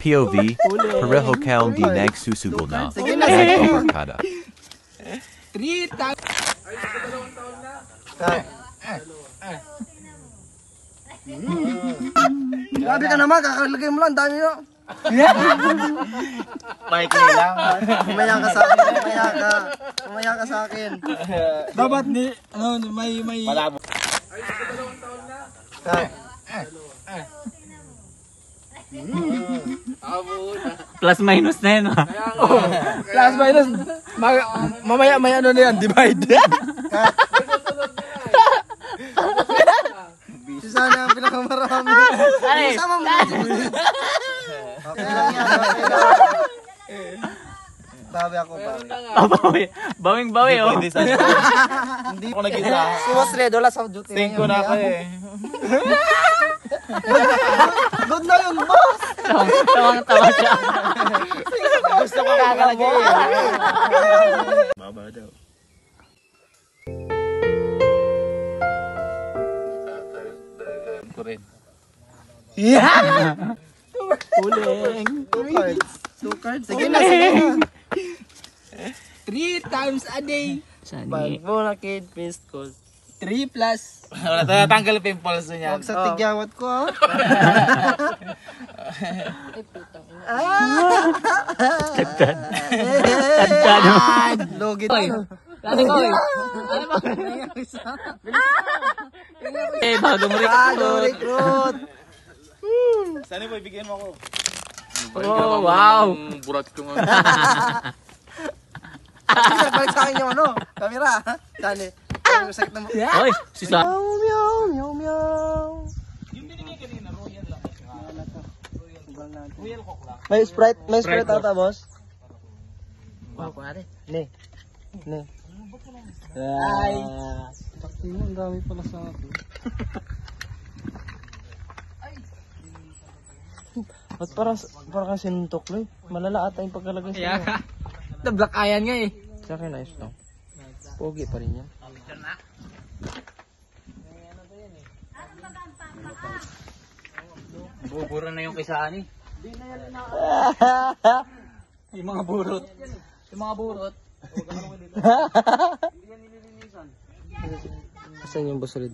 POV, pareho kaong di nagsusugol na. Sige na. Nagpabarkada. 3 times. Grabe ka naman, kakalagay mo lang, dami nyo. Maikli lang. Umaya ka sa akin, umaya ka sa akin. Dapat ni, ano, may... Malabo. Plus minus na yun, ha? Plus minus. Mamaya may ano na yan, divide. Si sana ang pinakamarami. Ay! Sama mo. Okay lang yan, okay lang. Bawi ako, bawi. Bawing-bawi, oh. Pwede sa Hindi ako nag-isa. Si Boss Red, wala sa duty. 5 na ako eh. Good na yun, boss! Tawang-tawa siya. Gusto ko kakalagay eh. Baba daw. Ko rin. Uling. 2 cards. Sige na, sige na. 3 times a day. Sani. Muna kid, missed calls. 3 plus. Wala tayo tanggal pimples niya. Huwag sa tigyawat ko, ha? Tagtad. Tagtad. Logi tayo. Lati ko, eh. Eh, bago mo Recruit! Sana po ibigyan mo ako. Oh, wow. Burat ko nga. Balik sa akin yung ano, camera, ha? Saan eh? Yung sakit na mo. Oy, si Sa. Meow, meow, meow. May Sprite ata, boss? Wow, kunwari. Ne. Ay. Ang dami pala sa akin. Ba't parang kasi sinuntok lo eh? Malala ata yung pagkalagay sa Yeah. The-black ayan nga eh. Sa akin ayos lang. Pogi pa rin yan. Bubura na yung kisani. Yung mga burot. Yung mga burot. Asan yung boss Red?